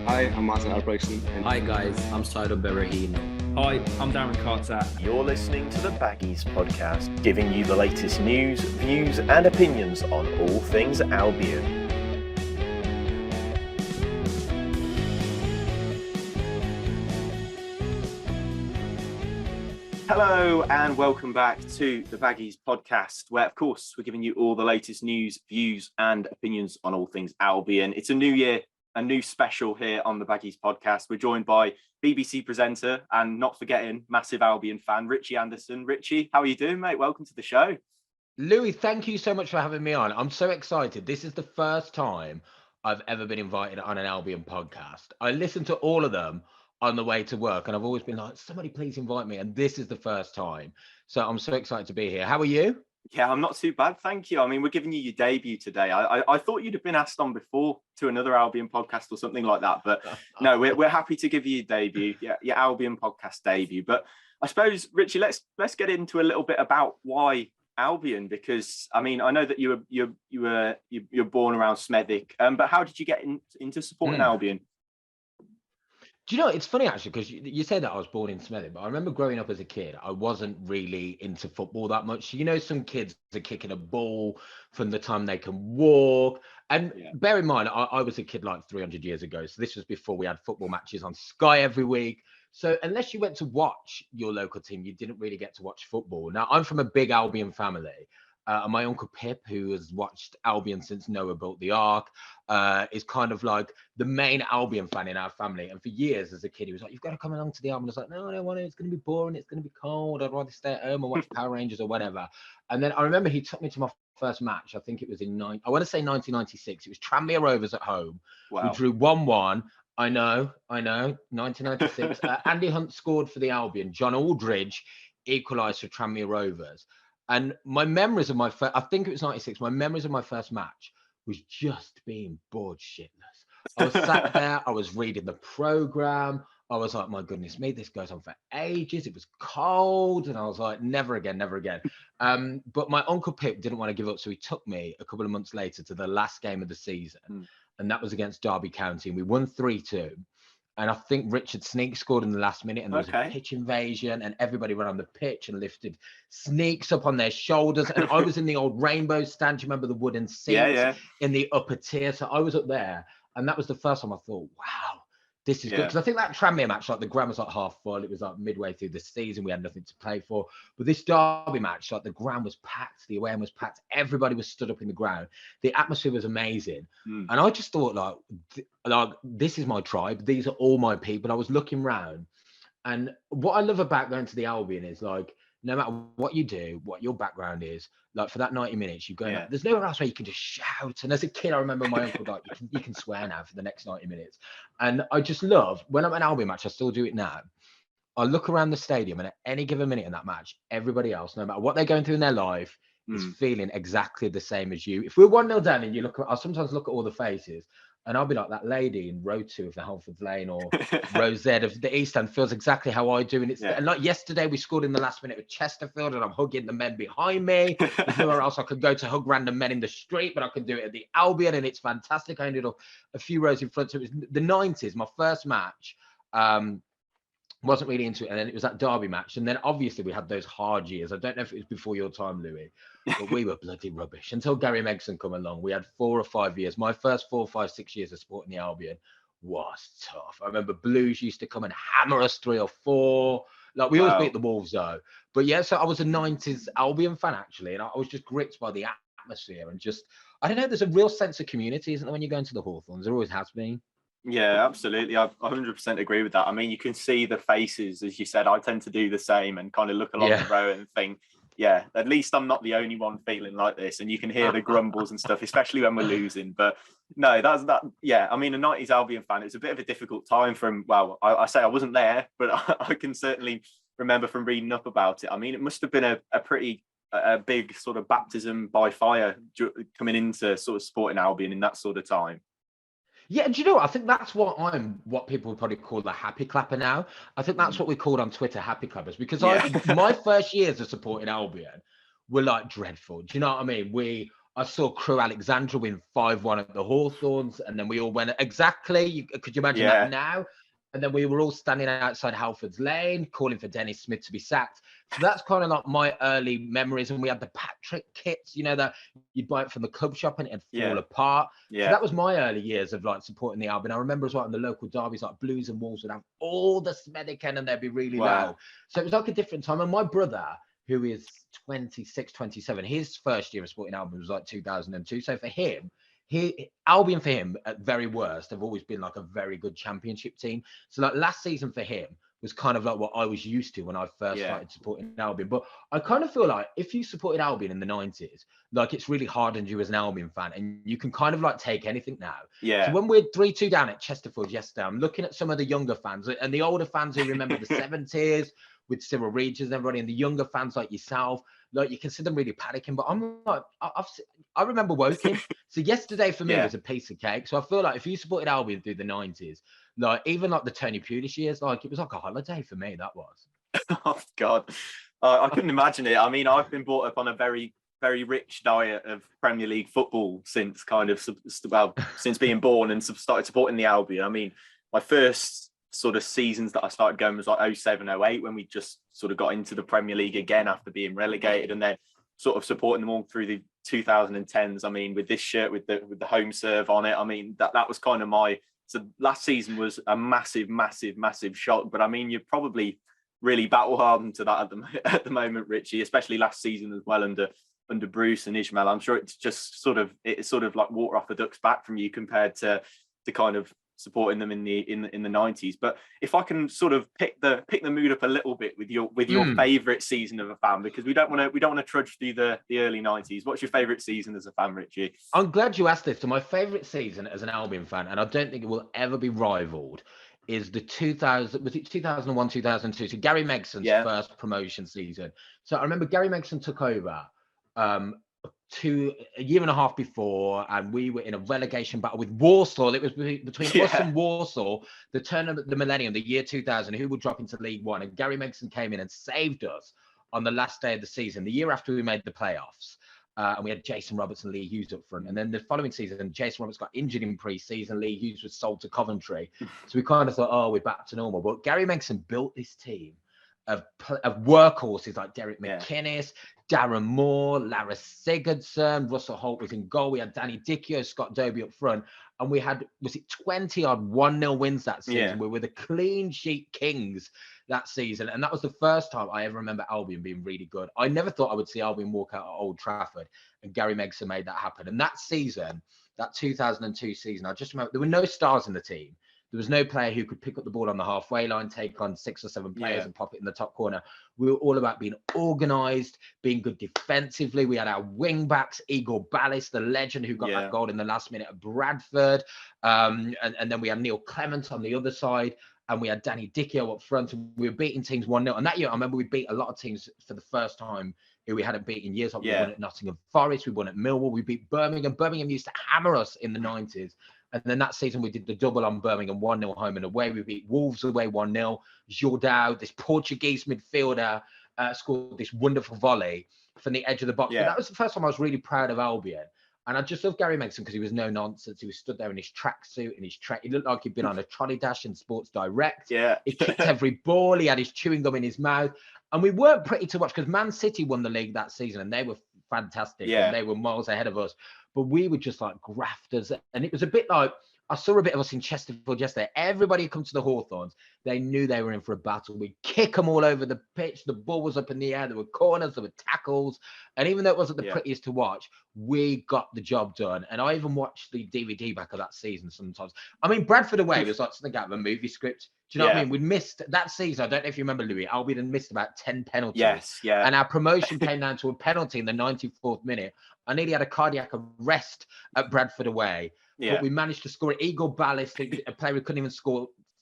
Hi, I'm Martin Albrechtsen. Hi guys, I'm 𝙬𝙬𝙫𝙤𝙤𝙚𝙚. Hi, I'm Darren Carter. You're listening to the Baggies Podcast, giving you the latest news, views and opinions on all things Albion. Hello and welcome back to the Baggies Podcast, where of course we're giving you all the latest news, views and opinions on all things Albion. It's a new year, a new special here on the Baggies Podcast. We're joined by BBC presenter and not forgetting massive Albion fan, Richie Anderson. Richie, how are you doing, mate? Welcome to the show. Louis, thank you so much for having me on. I'm so excited. This is the first time I've ever been invited on an Albion podcast. I listen to all of them on the way to work, and I've always been like, somebody please invite me, and this is the first time. So I'm so excited to be here. How are you? Yeah, I'm not too bad, thank you. I mean, we're giving you your debut today. I thought you'd have been asked on before to another Albion podcast or something like that, but no, we're happy to give you your debut, your Albion podcast debut. But I suppose, Richie, let's get into a little bit about why Albion, because I mean, I know that you're born around 𝙬𝙬𝙫𝙤𝙬𝙝, but how did you get into supporting Albion? Do you know, it's funny actually, because you said that I was born in 𝙬𝙬𝙫𝙤𝙬, but I remember growing up as a kid, I wasn't really into football that much. You know, some kids are kicking a ball from the time they can walk. And bear in mind, I was a kid like 300 years ago. So this was before we had football matches on Sky every week. So unless you went to watch your local team, you didn't really get to watch football. Now, I'm from a big Albion family. And my uncle Pip, who has watched Albion since 𝙬𝙬𝙫𝙤𝙬𝙀 built the Ark, is kind of like the main Albion fan in our family. And for years as a kid, he was like, you've got to come along to the Albion. I was like, no, I don't want to. It's going to be boring. It's going to be cold. I'd rather stay at home and watch Power Rangers or whatever. And then I remember he took me to my first match. I think it was I want to say 1996. It was Tranmere Rovers at home. Wow. We drew 1-1. I know, 1996. Andy Hunt scored for the Albion. John Aldridge equalised for Tranmere Rovers. And my memories of my first, I think it was 96, my memories of my first match was just being bored shitless. I was sat there, I was reading the programme. I was like, my goodness me, this goes on for ages. It was cold. And I was like, never again, never again. But my uncle Pip didn't want to give up. So he took me a couple of months later to the last game of the season. And that was against Derby County. And we won 3-2. And I think Richard Sneek scored in the last minute, and there was a pitch invasion, and everybody ran on the pitch and lifted Sneeks up on their shoulders. And I was in the old Rainbow stand. Do you remember the wooden seats in the upper tier? So I was up there, and that was the first time I thought, wow, this is good. Because I think that Tranmere match, like the ground was like half full. It was like midway through the season. We had nothing to play for. But this Derby match, like the ground was packed. The away end was packed. Everybody was stood up in the ground. The atmosphere was amazing. And I just thought like, this is my tribe. These are all my people. I was looking round. And what I love about going to the Albion is like, no matter what you do, what your background is, like for that 90 minutes, you go, there's nowhere else where you can just shout. And as a kid, I remember my uncle, like, you can swear now for the next 90 minutes. And I just love, when I'm at an Albion match, I still do it now. I look around the stadium, and at any given minute in that match, everybody else, no matter what they're going through in their life, is feeling exactly the same as you. If we're 1-0 down and you look, I'll sometimes look at all the faces, and I'll be like, that lady in row 2 of the Halfords Lane or row Z of the East End feels exactly how I do. And it's and like yesterday, we scored in the last minute with Chesterfield, and I'm hugging the men behind me. There's nowhere else I could go to hug random men in the street, but I can do it at the Albion, and it's fantastic. I ended up a few rows in front. So it was the 90s, my first match. Wasn't really into it, and then it was that Derby match, and then obviously we had those hard years. I don't know if it was before your time, Louis, but we were bloody rubbish until Gary Megson come along. We had 4 or 5 years. My first 4, 5, 6 years of supporting the Albion was tough. I remember Blues used to come and hammer us 3 or 4. Like we always beat the Wolves though. But yeah, so I was a 90s Albion fan actually, and I was just gripped by the atmosphere and just, I don't know, there's a real sense of community, isn't there, when you go into the Hawthorns? There always has been. Yeah, absolutely. I 100% agree with that. I mean, you can see the faces, as you said. I tend to do the same and kind of look along the row and think, yeah, at least I'm not the only one feeling like this. And you can hear the grumbles and stuff, especially when we're losing. But no, that's that. Yeah, I mean, a 90s Albion fan, it's a bit of a difficult time from, well, I say I wasn't there, but I can certainly remember from reading up about it. I mean, it must have been a pretty big sort of baptism by fire coming into sort of supporting Albion in that sort of time. Yeah, do you know what? I think that's what people would probably call the happy clapper now. I think that's what we called on Twitter happy clappers, because my first years of supporting Albion were like dreadful. Do you know what I mean? I saw 𝙃𝙧𝙤𝙬𝙾 win 5-1 at the Hawthorns, and then we all went, exactly, could you imagine that now? And then we were all standing outside Halford's Lane, calling for Dennis Smith to be sacked. So that's kind of like my early memories. And we had the Patrick kits, you know, that you'd buy it from the club shop and it'd fall apart. So that was my early years of like supporting the Albion. I remember as well in the local derbies, like Blues and Wolves would have all the Smethwick and they'd be really loud. So it was like a different time. And my brother, who is 26, 27, his first year of supporting Albion was like 2002. So for him, Albion for him at very worst have always been like a very good championship team. So like last season for him was kind of like what I was used to when I first started supporting Albion. But I kind of feel like if you supported Albion in the 90s, like it's really hardened you as an Albion fan and you can kind of like take anything now. So when we're 3-2 down at Chesterfield yesterday, I'm looking at some of the younger fans and the older fans who remember the 70s with Cyril Regis and everybody, and the younger fans like yourself, like you can see them really panicking. But I'm like, I remember Woking. So yesterday for me was a piece of cake. So I feel like if you supported Albion through the 90s, like even like the Tony Pulis years, like it was like a holiday for me. That was. Oh God, I couldn't imagine it. I mean, I've been brought up on a very, very rich diet of Premier League football since since being born and started supporting the Albion. I mean, my first sort of seasons that I started going was like 2007-08 when we just sort of got into the Premier League again after being relegated, and then sort of supporting them all through the 2010s. I mean, with this shirt with the home serve on it, I mean that was kind of so last season was a massive shock. But I mean, you're probably really battle hardened to that at the moment, Richie, especially last season as well under Bruce and Ismail. I'm sure it's just sort of like water off a duck's back from you compared to kind of supporting them in the 90s. But if I can sort of pick the mood up a little bit with your favorite season of a fan, because we don't want to trudge through the early 90s. What's your favorite season as a fan, Richie? I'm glad you asked this. So my favorite season as an Albion fan, and I don't think it will ever be rivaled, is the 2001 2002, so Gary Megson's first promotion season. So I remember Gary Megson took over a year and a half before, and we were in a relegation battle with Warsaw. It was between us and Warsaw, the turn of the millennium, the year 2000, who would drop into League One. And Gary Megson came in and saved us on the last day of the season, the year after we made the playoffs. And we had Jason Roberts and Lee Hughes up front. And then the following season, Jason Roberts got injured in pre-season. Lee Hughes was sold to Coventry. So we kind of thought, oh, we're back to normal. But Gary Megson built this team of workhorses like Derek McInnes, Darren Moore, Lara Sigurdsson, Russell Holt was in goal. We had Danny Dichio, Scott Dobie up front. And we had, 20-odd 1-0 wins that season. We were the clean sheet kings that season. And that was the first time I ever remember Albion being really good. I never thought I would see Albion walk out at Old Trafford. And Gary Megson made that happen. And that season, that 2002 season, I just remember there were no stars in the team. There was no player who could pick up the ball on the halfway line, take on 6 or 7 players and pop it in the top corner. We were all about being organised, being good defensively. We had our wing backs, 𝙃𝙧𝙤𝙬𝙘, the legend who got that goal in the last minute at Bradford. And then we had Neil Clement on the other side. And we had Danny Dichio up front. And we were beating teams 1-0. And that year, I remember we beat a lot of teams for the first time who we hadn't beaten in years. Like we won at Nottingham Forest. We won at Millwall. We beat Birmingham. Birmingham used to hammer us in the 90s. And then that season, we did the double on Birmingham, 1-0 home and away. We beat Wolves away 1-0. 𝙘𝙧𝙤𝙬𝙘, this Portuguese midfielder, scored this wonderful volley from the edge of the box. But that was the first time I was really proud of Albion. And I just love Gary Megson because he was no nonsense. He was stood there in his tracksuit and he looked like he'd been on a trolley dash in Sports Direct. He kicked every ball. He had his chewing gum in his mouth. And we weren't pretty to watch because Man City won the league that season and they were fantastic. And they were miles ahead of us. But we were just like grafters. And it was a bit like, I saw a bit of us in Chesterfield yesterday. Everybody who come to the Hawthorns, they knew they were in for a battle. We'd kick them all over the pitch. The ball was up in the air. There were corners, there were tackles. And even though it wasn't the prettiest to watch, we got the job done. And I even watched the DVD back of that season sometimes. I mean, Bradford away was like something out of a movie script. Do you know what I mean? We'd missed that season. I don't know if you remember, Louis. Albion had missed about 10 penalties. And our promotion came down to a penalty in the 94th minute. I nearly had a cardiac arrest at Bradford away. But we managed to score it. 𝙃𝙧𝙤𝙬𝙘, a player who couldn't even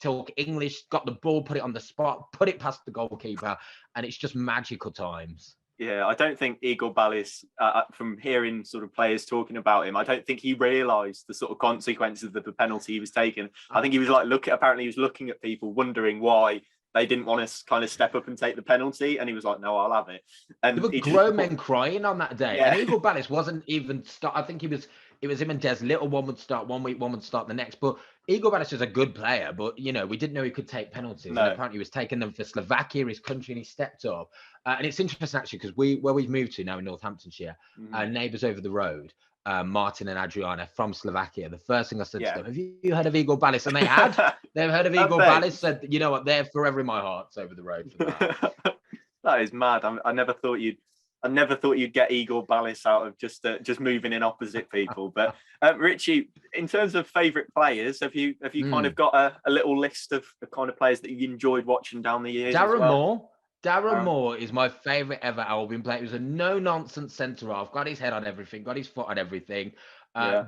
talk English, got the ball, put it on the spot, put it past the goalkeeper. And it's just magical times. Yeah, I don't think 𝙃𝙧𝙤𝙬𝙘, from hearing sort of players talking about him, I don't think he realised the sort of consequences of the penalty he was taking. I think he was like apparently he was looking at people wondering why they didn't want to kind of step up and take the penalty, and he was like, "No, I'll have it." And there were grown men crying on that day. Yeah. And 𝙃𝙬𝙫 wasn't even start. I think it was him and Des Little. One would start 1 week, one would start the next. But 𝙃𝙃𝙫 is a good player, but we didn't know he could take penalties. No. And apparently he was taking them for Slovakia, his country, and he stepped up. And it's interesting actually because where we've moved to now in Northamptonshire, neighbours over the road, Martin and Adriana from Slovakia. The first thing I said to them, "Have you heard of 𝙃𝙃𝙫?" And they had. They've heard of 𝙃𝙃𝙫. Said, "You know what? They're forever in my hearts over the road for that." That is mad. I never thought you'd get 𝙃𝙃𝙫 out of just moving in opposite people. But Richie, in terms of favourite players, have you kind of got a little list of the kind of players that you enjoyed watching down the years? Darren Moore is my favourite ever Albion player. He was a no-nonsense centre-half, got his head on everything, got his foot on everything,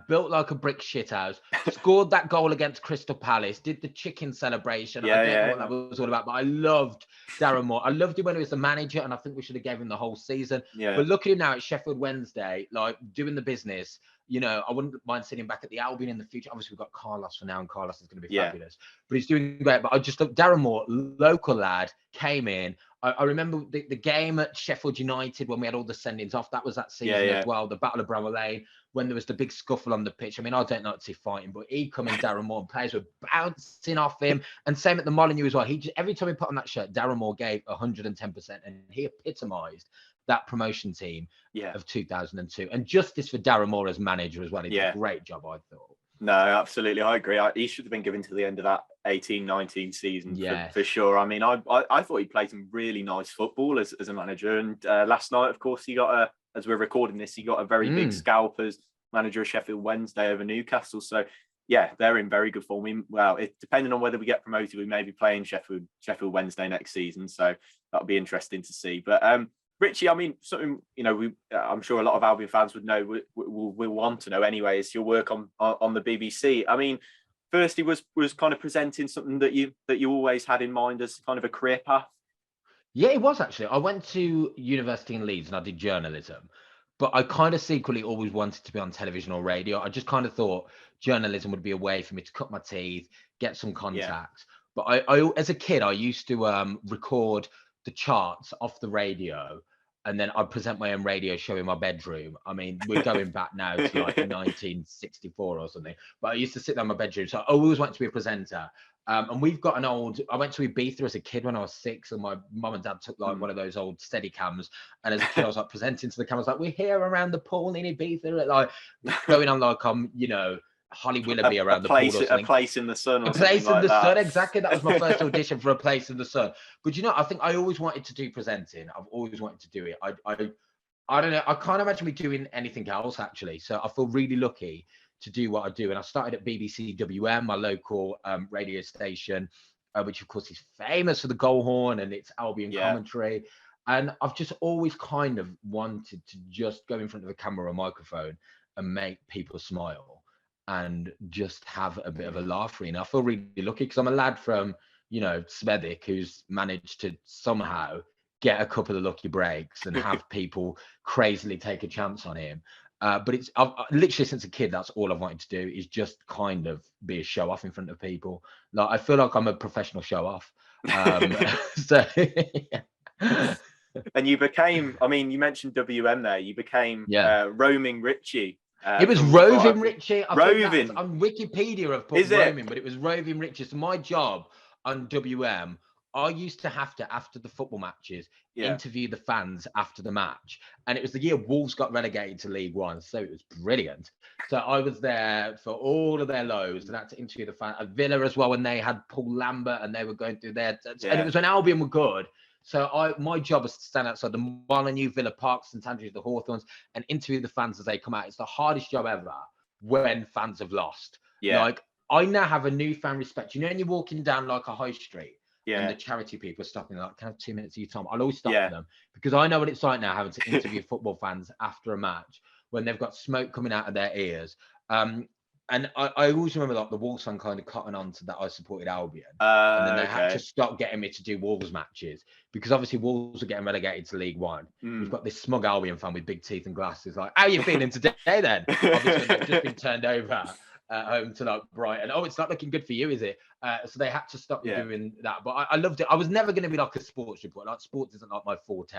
built like a brick shithouse, scored that goal against Crystal Palace, did the chicken celebration. I don't know what that was all about, but I loved Darren Moore. I loved him when he was the manager, and I think we should have given him the whole season. Yeah. But look at him now at Sheffield Wednesday, like doing the business. I wouldn't mind sitting back at the Albion in the future. Obviously, we've got Carlos for now, and Carlos is going to be fabulous. But he's doing great. But I just looked, Darren Moore, local lad, came in. I remember the game at Sheffield United when we had all the sendings off. That was that season as well. The Battle of Bramall Lane, when there was the big scuffle on the pitch. I mean, I don't like to see fighting, but he come in, Darren Moore, and players were bouncing off him. And same at the Molineux as well. Every time he put on that shirt, Darren Moore gave 110%, and he epitomised that promotion team of 2002. And justice for Darren Moore as manager as well. He did a great job, I thought. No, absolutely. I agree. He should have been given to the end of that 18-19 season for sure. I mean, I thought he played some really nice football as a manager. And last night, of course, he got as we're recording this, he got a very big scalp as manager of Sheffield Wednesday over Newcastle. So, yeah, they're in very good form. Well, depending on whether we get promoted, we may be playing Sheffield Wednesday next season. So that'll be interesting to see. But Richie, I mean, something I'm sure a lot of Albion fans would know, will want to know anyway, is your work on the BBC. I mean, firstly, was kind of presenting something that you always had in mind as kind of a career path. Yeah, it was actually. I went to university in Leeds and I did journalism, but I kind of secretly always wanted to be on television or radio. I just kind of thought journalism would be a way for me to cut my teeth, get some contacts. But I as a kid, I used to record the charts off the radio, and then I'd present my own radio show in my bedroom. I mean, we're going back now to like 1964 or something, but I used to sit there in my bedroom. So I always wanted to be a presenter. And we've got I went to Ibiza as a kid when I was 6, and my mum and dad took like one of those old steady cams. And as a kid, I was like presenting to the cameras, like, we're here around the pool in Ibiza, like going on like Holly Willoughby around the pool or something. A place in the sun. A place in the sun, exactly. That was my first audition for A Place in the Sun. But I think I always wanted to do presenting. I've always wanted to do it. I don't know. I can't imagine me doing anything else actually. So I feel really lucky to do what I do. And I started at BBC WM, my local radio station, which of course is famous for the goal horn and its Albion commentary. And I've just always kind of wanted to just go in front of a camera or microphone and make people smile and just have a bit of a laugh. I feel really lucky because I'm a lad from, 𝙃𝙃𝙫𝙤 who's managed to somehow get a couple of lucky breaks and have people crazily take a chance on him. But I've literally since a kid, that's all I've wanted to do is just kind of be a show off in front of people. Like I feel like I'm a professional show off. And you became, I mean, you mentioned WM there. You became Roaming Richie. It was Roving Richie. Roving. On Wikipedia, I've put Roaming, but it was Roving Richie. So my job on WM, I used to have to, after the football matches, interview the fans after the match. And it was the year Wolves got relegated to League One. So it was brilliant. So I was there for all of their lows and had to interview the fans. At Villa as well, when they had Paul Lambert and they were going through their... And it was when Albion were good. So my job was to stand outside the Molineux, Villa Park, St Andrews, the Hawthorns, and interview the fans as they come out. It's the hardest job ever when fans have lost. Yeah. Like, I now have a newfound respect. When you're walking down like a high street and the charity people are stopping, like, can I have 2 minutes of your time? I'll always stop them because I know what it's like now having to interview football fans after a match when they've got smoke coming out of their ears. And I always remember like the Wolves fan kind of cotton on to that I supported Albion. And then they had to stop getting me to do Wolves matches because obviously Wolves are getting relegated to League One. We've got this smug Albion fan with big teeth and glasses like, how are you feeling today then? Obviously they've just been turned over. home to like Brighton. Oh, it's not looking good for you, is it? So they had to stop me doing that. But I loved it. I was never going to be like a sports reporter. Like sports isn't like my forte.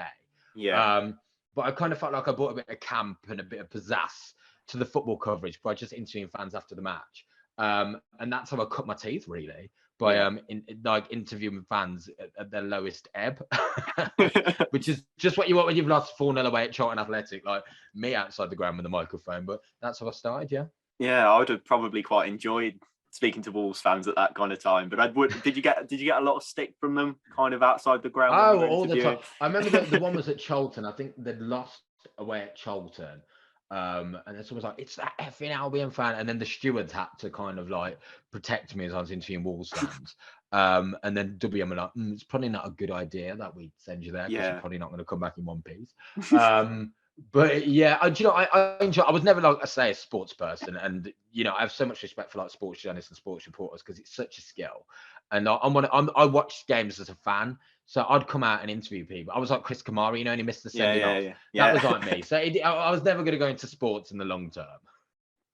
Yeah. But I kind of felt like I brought a bit of camp and a bit of pizzazz to the football coverage by just interviewing fans after the match. And that's how I cut my teeth, really, by interviewing fans at their lowest ebb, which is just what you want when you've lost 4-0 away at Charlton Athletic, like me outside the ground with the microphone. But that's how I started, yeah. Yeah, I would have probably quite enjoyed speaking to Wolves fans at that kind of time. But did you get a lot of stick from them kind of outside the ground? Oh, all the time. I remember the one was at Charlton. I think they'd lost away at Charlton. And then someone was like, it's that effing Albion fan. And then the stewards had to kind of like protect me as I was interviewing Wolves fans. And then WM were like, it's probably not a good idea that we send you there because you're probably not going to come back in one piece. But yeah, I enjoy. I was never like a sports person, and I have so much respect for like sports journalists and sports reporters because it's such a skill. And I watched games as a fan, so I'd come out and interview people. I was like Chris Kamara, and he missed the sending off. That was like me. So I was never going to go into sports in the long term.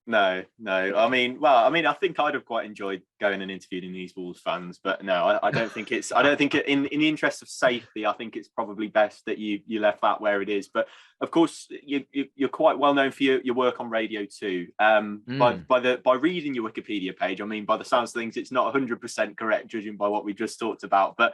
No. I mean, I think I'd have quite enjoyed going and interviewing these Wolves fans, but no, I don't think it's. I don't think in the interest of safety, I think it's probably best that you left that where it is. But of course, you're quite well known for your work on Radio 2. By reading your Wikipedia page, I mean, by the sounds of things, it's not 100% correct, judging by what we just talked about. But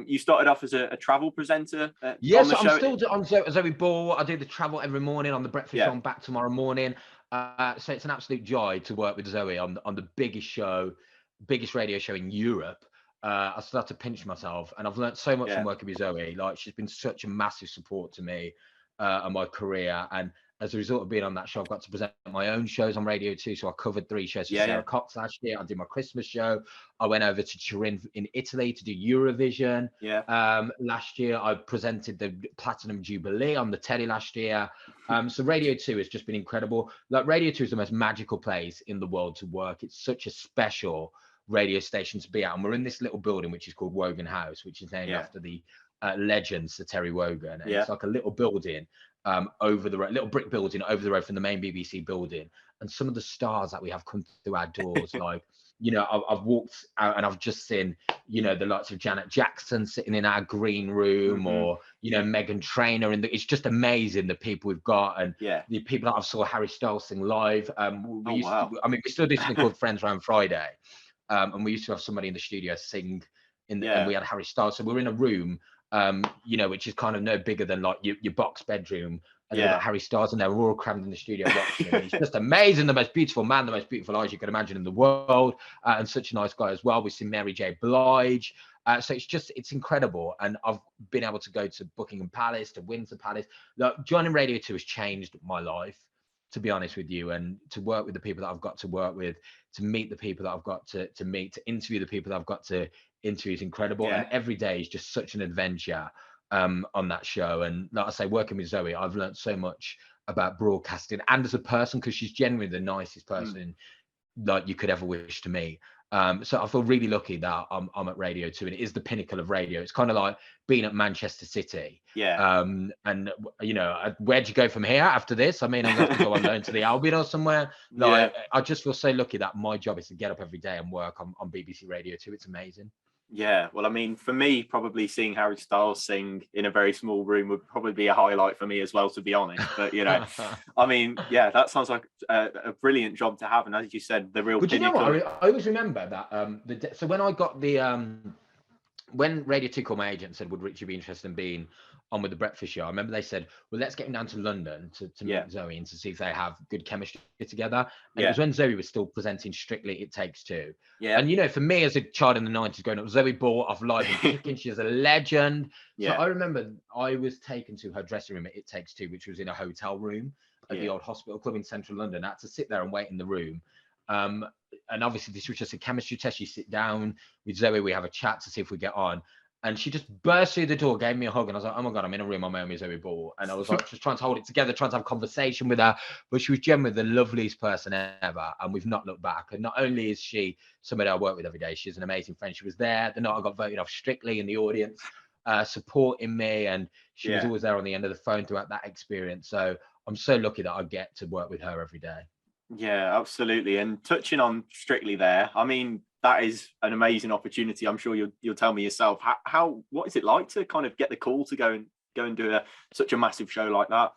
you started off as a travel presenter. Yes, I'm still on Zoe Ball. I do the travel every morning on the breakfast show. I'm back tomorrow morning. So it's an absolute joy to work with Zoe on the biggest radio show in Europe. I start to pinch myself, and I've learned so much from working with Zoe. Like, she's been such a massive support to me and my career. And as a result of being on that show, I've got to present my own shows on Radio 2. So I covered 3 shows for Sarah Cox last year. I did my Christmas show. I went over to Turin in Italy to do Eurovision. Last year, I presented the Platinum Jubilee on the telly last year. So Radio 2 has just been incredible. Like, Radio 2 is the most magical place in the world to work. It's such a special radio station to be at. And we're in this little building, which is called Wogan House, which is named after the legend, Sir Terry Wogan. And it's like a little building over the road, little brick building over the road from the main BBC building. And some of the stars that we have come through our doors, like, I've walked out and I've just seen, the likes of Janet Jackson sitting in our green room, or, Meghan Trainor. And it's just amazing the people we've got, and the people that I've saw Harry Styles sing live. We still do something called Friends Round Friday. And we used to have somebody in the studio sing and we had Harry Styles. So we're in a room, which is kind of no bigger than like your box bedroom. And we've got Harry Styles in there. We're all crammed in the studio watching him. He's just amazing, the most beautiful man, the most beautiful eyes you could imagine in the world, and such a nice guy as well. We've seen Mary J. Blige. So it's incredible. And I've been able to go to Buckingham Palace, to Windsor Palace. Look, joining Radio 2 has changed my life, to be honest with you, and to work with the people that I've got to work with, to meet the people that I've got to meet, to interview the people that I've got to interview is incredible. And every day is just such an adventure on that show. And like I say, working with Zoe, I've learned so much about broadcasting and as a person, because she's genuinely the nicest person like you could ever wish to meet. So I feel really lucky that I'm at Radio 2, and it is the pinnacle of radio. It's kind of like being at Manchester City. And where'd you go from here after this? I mean, I'm going to go on loan to the Albion or somewhere. I just feel so lucky that my job is to get up every day and work on BBC Radio 2. It's amazing. Yeah, well, I mean, for me, probably seeing Harry Styles sing in a very small room would probably be a highlight for me as well, to be honest. But, I mean, that sounds like a brilliant job to have. And as you said, the real pinnacle. You know what? I always remember that so when I got when Radio 2 called my agent and said, would Richie be interested in being on with the breakfast show, I remember they said, well, let's get him down to London to meet Zoe and to see if they have good chemistry together. And it was when Zoe was still presenting Strictly It Takes Two. And for me as a child in the 90s growing up, Zoe bought off Live and Kicking. She's a legend. So I remember I was taken to her dressing room at It Takes Two, which was in a hotel room at the old hospital club in central London. I had to sit there and wait in the room. And obviously this was just a chemistry test. You sit down with Zoe, we have a chat to see if we get on. And she just burst through the door, gave me a hug, and I was like, oh my God, I'm in a room on my own with Zoe Ball. And I was like, just trying to hold it together, trying to have a conversation with her. But she was genuinely the loveliest person ever, and we've not looked back. And not only is she somebody I work with every day, she's an amazing friend. She was there the night I got voted off Strictly in the audience, supporting me, and she was always there on the end of the phone throughout that experience. So I'm so lucky that I get to work with her every day. Yeah, absolutely. And touching on Strictly there, I mean, that is an amazing opportunity. I'm sure you'll tell me yourself. How what is it like to kind of get the call to go and do such a massive show like that?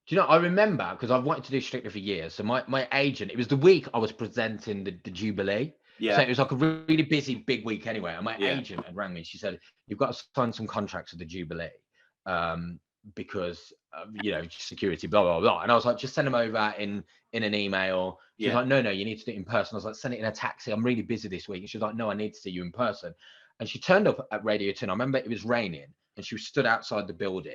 Do you know, I remember because I've wanted to do Strictly for years. So my agent, it was the week I was presenting the Jubilee. So Yeah, it was like a really busy, big week anyway. And my yeah, agent had rang me. She said, "You've got to sign some contracts with the Jubilee because, security, blah, blah, blah." And I was like, "Just send them over in an email." She was yeah, like, "No, you need to do it in person." I was like, "Send it in a taxi. I'm really busy this week." And she was like, "No, I need to see you in person." And she turned up at Radio 2. I remember it was raining and she was stood outside the building.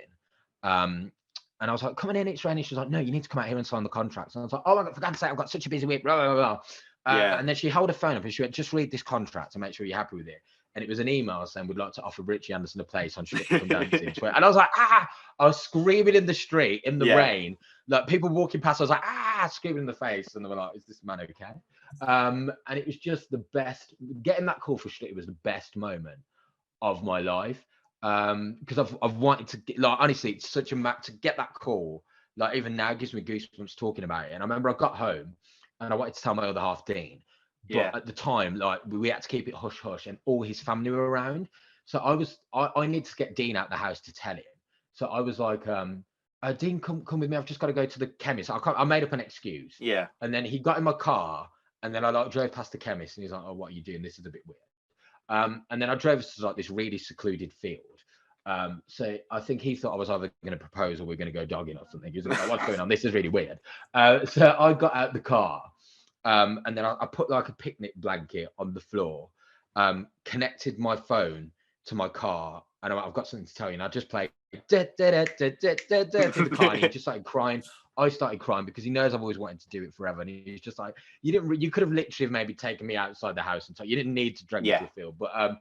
And I was like, "Come on in, it's raining." She was like, "No, you need to come out here and sign the contracts." And I was like, "Oh my God, for God's sake, I've got such a busy week, blah, blah, blah." yeah. And then she held her phone up and she went, "Just read this contract and make sure you're happy with it." And it was an email saying, "We'd like to offer Richie Anderson a place on Strictly Come Dancing." And I was like, "Ah!" I was screaming in the street in the Yeah. rain. Like people walking past, I was like, "Ah!" Screaming in the face. And they were like, "Is this man okay?" And it was just the best. Getting that call for Strictly was the best moment of my life. Because I've wanted to get, like, honestly, it's such a to get that call. Like even now, it gives me goosebumps talking about it. And I remember I got home and I wanted to tell my other half, Dean, but Yeah. at the time, like we had to keep it hush hush, and all his family were around. So I need to get Dean out the house to tell him. So I was like, "Dean, come with me. I've just got to go to the chemist." I made up an excuse. Yeah. And then he got in my car, and then I like drove past the chemist, and he's like, "Oh, what are you doing? This is a bit weird." And then I drove us to like this really secluded field. So I think he thought I was either going to propose or we're going to go dogging or something. He was like, "What's going on? This is really weird." So I got out the car, and then I put like a picnic blanket on the floor, connected my phone to my car, and I've got something to tell you. And I just played to the car, and he just started crying. I started crying because he knows I've always wanted to do it forever, and he's just like, You could have literally maybe taken me outside the house and you didn't need to drag me to the field, but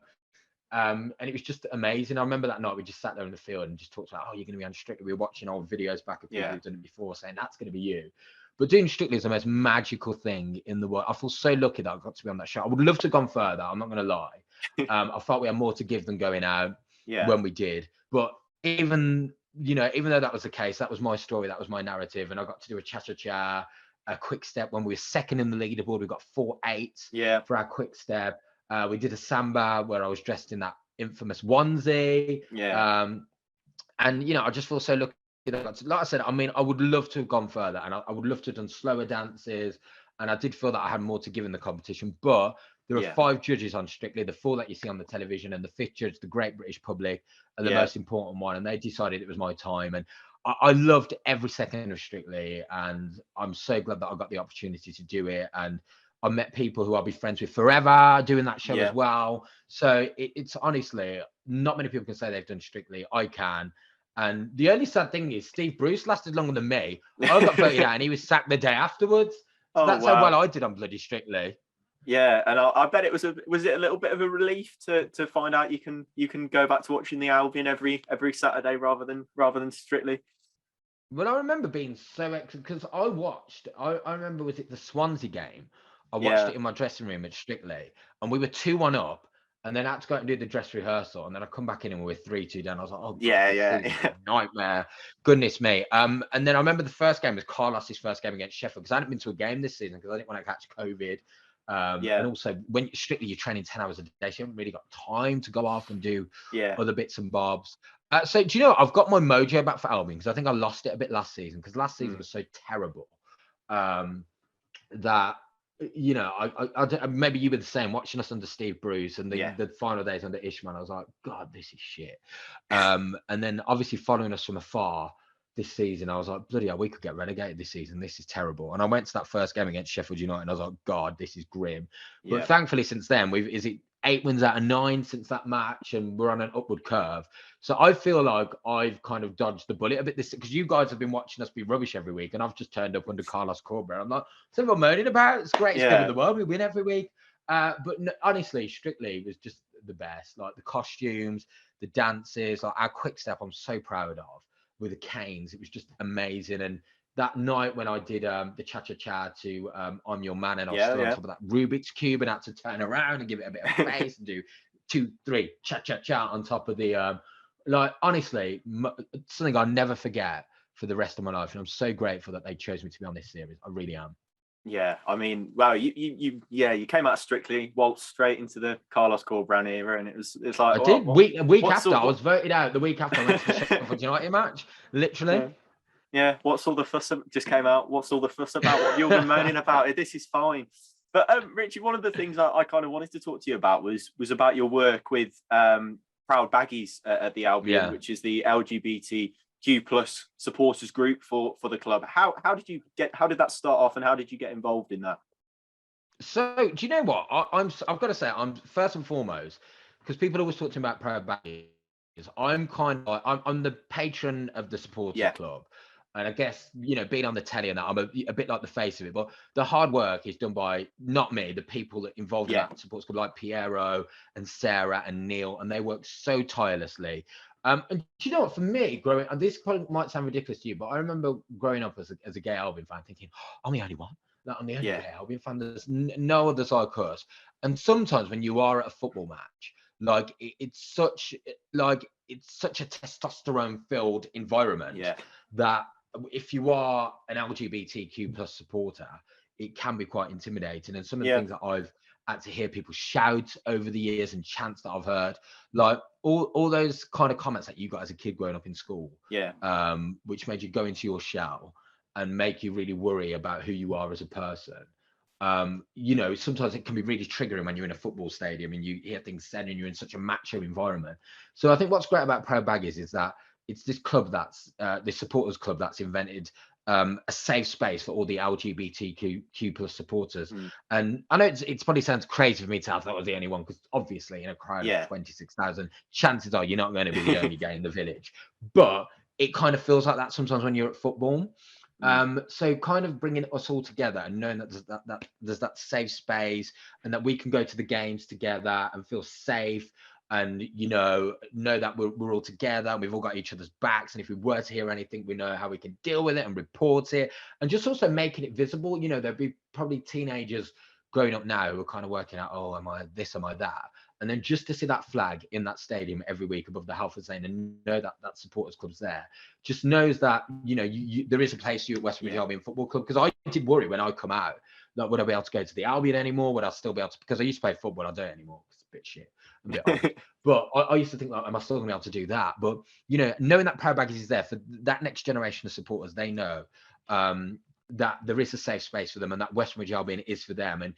and it was just amazing. I remember that night we just sat there in the field and just talked about, "Oh, you're going to be on Strictly." We were watching old videos back of people who've done it before, saying that's going to be you. But doing Strictly is the most magical thing in the world. I feel so lucky that I got to be on that show. I would love to have gone further. I'm not going to lie. I thought we had more to give than going out when we did. But even though that was the case, that was my story, that was my narrative, and I got to do a cha-cha-cha, a quick step when we were second in the leaderboard. We got 4-8 for our quick step. We did a samba where I was dressed in that infamous onesie. And I just feel so lucky that, like I said, I mean, I would love to have gone further, and I would love to have done slower dances, and I did feel that I had more to give in the competition. But there are 5 judges on Strictly, the 4 that you see on the television, and the 5th judge, the great British public, are the most important one, and they decided it was my time. And I loved every second of Strictly, and I'm so glad that I got the opportunity to do it. And I met people who I'll be friends with forever doing that show as well. So it's honestly, not many people can say they've done Strictly. I can. And the only sad thing is Steve Bruce lasted longer than me. I got voted out and he was sacked the day afterwards. So that's how well I did on bloody Strictly. Yeah, and I bet it was it a little bit of a relief to find out you can go back to watching the Albion every Saturday rather than Strictly. Well, I remember being so because I remember, was it the Swansea game? I watched it in my dressing room at Strictly, and we were 2-1 up, and then I had to go out and do the dress rehearsal, and then I come back in and we were 3-2 down. I was like, "Oh, God, nightmare, goodness me." And then I remember the first game was Carlos's first game against Sheffield, because I hadn't been to a game this season because I didn't want to catch COVID. And also when Strictly you're training 10 hours a day, so you haven't really got time to go off and do other bits and bobs. So do you know, I've got my mojo back for Albion, because I think I lost it a bit last season, because last season was so terrible that I maybe you were the same, watching us under Steve Bruce and the final days under 𝙘𝙬𝙘𝙗. I was like, God, this is shit. And then obviously following us from afar this season, I was like, bloody hell, we could get relegated this season. This is terrible. And I went to that first game against Sheffield United and I was like, God, this is grim. But thankfully since then, is it 8 wins out of 9 since that match, and we're on an upward curve. So I feel like I've kind of dodged the bullet a bit this, because you guys have been watching us be rubbish every week, and I've just turned up under Carlos Corberan. I'm like, what's everyone moaning about? It's the greatest game in the world. We win every week. But honestly, Strictly was just the best. Like the costumes, the dances, like our quick step, I'm so proud of, with the canes. It was just amazing. And that night when I did the cha-cha-cha to I'm Your Man, and I was still on top of that Rubik's Cube and had to turn around and give it a bit of face and do 2, 3 cha-cha-cha on top of the like, honestly, something I'll never forget for the rest of my life. And I'm so grateful that they chose me to be on this series. I really am. Yeah, I mean, wow, you came out strictly, waltzed straight into the Carlos Corberan era, and it's like I did. Week after, I what, was voted out. The week after, I went to the Sheffield United match. Literally. yeah. What's all the fuss? Just came out. What's all the fuss about? What you've been moaning about it? This is fine. But Richie, one of the things I kind of wanted to talk to you about was about your work with Proud Baggies at the Albion, which is the LGBTQ plus supporters group for the club. How did that start off, and how did you get involved in that? So do you know what? I've got to say, I'm first and foremost, because people always talk to me about Proud Baggies. I'm kind of I'm the patron of the supporters club. And I guess, being on the telly and that, I'm a bit like the face of it. But the hard work is done by, not me, the people that involved in that supports club, like Piero and Sarah and Neil, and they work so tirelessly. And do you know what? For me, growing, and this probably might sound ridiculous to you, but I remember growing up as a gay Albion fan, thinking, I'm the only one. Like, I'm the only gay Albion fan. There's no others I curse. And sometimes when you are at a football match, like it's such a testosterone-filled environment that if you are an LGBTQ plus supporter, it can be quite intimidating. And some of the things that I've had to hear people shout over the years and chants that I've heard, like all those kind of comments that you got as a kid growing up in school, which made you go into your shell and make you really worry about who you are as a person. Sometimes it can be really triggering when you're in a football stadium and you hear things said and you're in such a macho environment. So I think what's great about Proud Baggies is that it's this club that's this supporters club that's invented a safe space for all the LGBTQ plus supporters. And I know it's probably sounds crazy for me to have that was the only one, because obviously in a crowd of 26,000, chances are you're not going to be the only gay in the village. But it kind of feels like that sometimes when you're at football. So kind of bringing us all together and knowing that there's that safe space and that we can go to the games together and feel safe. And know that we're all together and we've all got each other's backs, and if we were to hear anything, we know how we can deal with it and report it, and just also making it visible. There'll be probably teenagers growing up now who are kind of working out, oh, am I this, am I that? And then just to see that flag in that stadium every week above the 𝙬𝙬𝙫𝙤 and know that supporters club's there, just knows that there is a place for you at West Midlands Albion Football Club. Because I did worry when I come out, like, would I be able to go to the Albion anymore? Would I still be able to? Because I used to play football, I don't anymore. It's a bit shit. But I used to think, like, am I still gonna be able to do that? But knowing that Proud Baggies is there for that next generation of supporters, they know that there is a safe space for them, and that West Midlands Albion is for them. And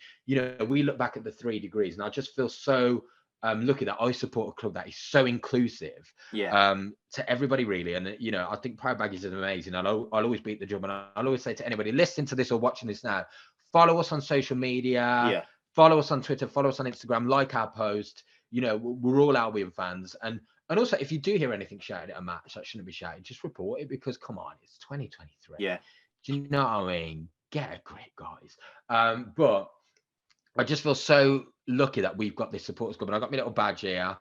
we look back at the 3 degrees, and I just feel so lucky that I support a club that is so inclusive to everybody, really. And I think Proud Baggies is amazing. I'll always beat the drum, and I'll always say to anybody listening to this or watching this now, follow us on social media, follow us on Twitter, follow us on Instagram, like our post. We're all Albion fans. And also, if you do hear anything shouted at a match that shouldn't be shouted, just report it, because come on, it's 2023. Do you know what I mean? Get a grip, guys. But I just feel so lucky that we've got this supporters club. And I've got my little badge here,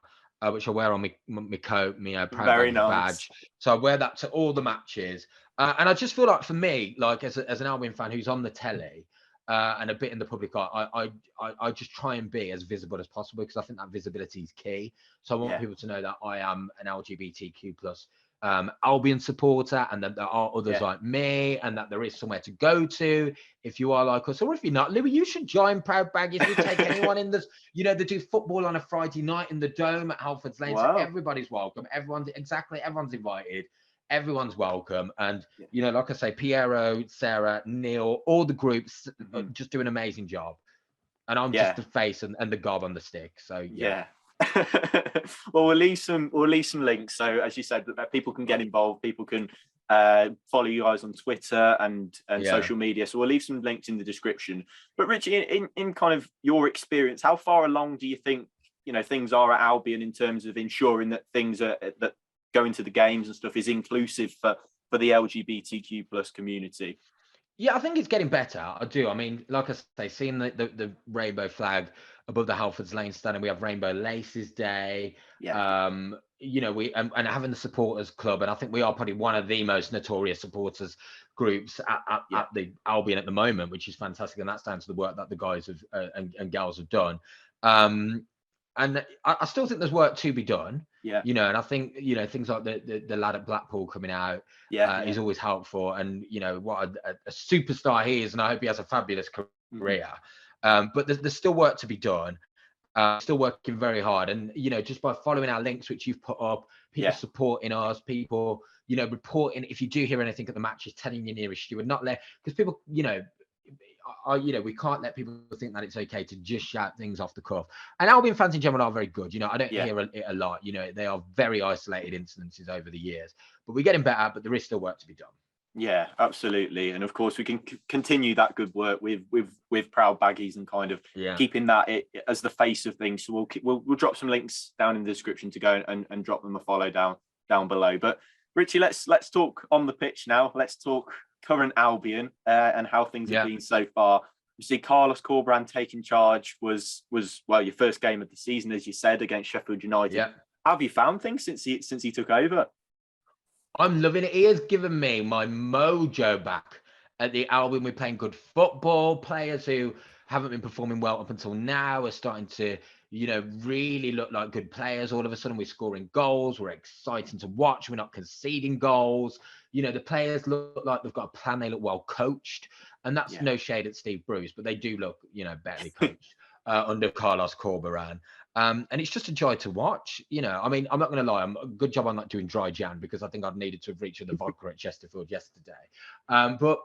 which I wear on my coat, my Proud Baggies badge. So I wear that to all the matches. And I just feel like, for me, like as an Albion fan who's on the telly, and a bit in the public eye, I just try and be as visible as possible, because I think that visibility is key. So I want people to know that I am an LGBTQ plus Albion supporter, and that there are others like me, and that there is somewhere to go to if you are like us. Or if you're not, Louis, you should join Proud Baggies. We take anyone in this. They do football on a Friday night in the Dome at 𝙬𝙬𝙫𝙤𝙬. So everybody's welcome. Everyone's invited. Everyone's welcome. And like I say, Piero, Sarah, Neil, all the groups just do an amazing job. And I'm just the face and the gob on the stick. So Well, we'll leave some links. So as you said, that people can get involved. People can follow you guys on Twitter and social media. So we'll leave some links in the description. But Richie, in kind of your experience, how far along do you think things are at Albion in terms of ensuring that things are that going to the games and stuff is inclusive for the LGBTQ plus community? Yeah, I think it's getting better. I do. I mean, like I say, seeing the rainbow flag above the 𝙬𝙬𝙫𝙤𝙬 stand, and we have Rainbow Laces Day. We and having the supporters club, and I think we are probably one of the most notorious supporters groups at the Albion at the moment, which is fantastic, and that's down to the work that the guys have and girls have done. And I still think there's work to be done. Yeah. And I think, things like the lad at Blackpool coming out is always helpful. And, what a superstar he is. And I hope he has a fabulous career. But there's still work to be done. Still working very hard. And, just by following our links, which you've put up, people supporting us, people, reporting, if you do hear anything at the matches, telling your nearest steward, not let, because people, we can't let people think that it's okay to just shout things off the cuff. And Albion fans in general are very good. I don't hear it a lot. They are very isolated incidences over the years, but we're getting better, but there is still work to be done. Yeah, absolutely. And of course we can continue that good work with Proud Baggies and kind of keeping that as the face of things. So we'll drop some links down in the description to go and drop them a follow down below. But Richie, let's talk on the pitch now. Let's talk current Albion and how things have been so far. You see, Carlos Corberan taking charge was your first game of the season, as you said, against Sheffield United. Yeah. How have you found things since he took over? I'm loving it. He has given me my mojo back at the Albion. We're playing good football. Players who haven't been performing well up until now are starting to, really look like good players. All of a sudden, we're scoring goals. We're exciting to watch. We're not conceding goals. The players look like they've got a plan. They look well coached. And that's no shade at Steve Bruce, but they do look, better coached under Carlos Corberan. And it's just a joy to watch. I mean, I'm not going to lie. I'm a good job I'm not doing dry Jan, because I think I'd needed to have reached the vodka at Chesterfield yesterday. But,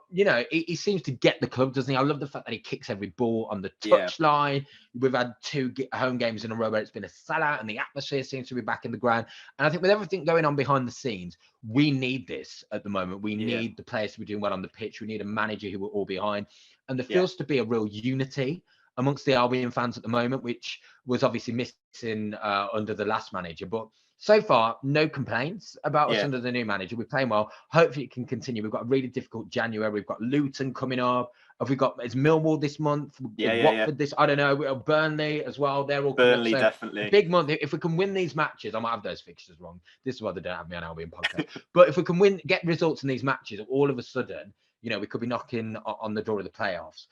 he seems to get the club, doesn't he? I love the fact that he kicks every ball on the touchline. We've had 2 home games in a row where it's been a sellout, and the atmosphere seems to be back in the ground. And I think with everything going on behind the scenes, we need this at the moment. We need the players to be doing well on the pitch. We need a manager who we're all behind. And there feels to be a real unity amongst the Albion fans at the moment, which was obviously missing under the last manager. But so far, no complaints about us under the new manager. We're playing well. Hopefully it can continue. We've got a really difficult January. We've got Luton coming up. It's Millwall this month? Watford this, I don't know. Burnley as well. They're all Burnley, so definitely. Big month. If we can win these matches, I might have those fixtures wrong. This is why they don't have me on Albion podcast. But if we can get results in these matches, all of a sudden, we could be knocking on the door of the playoffs.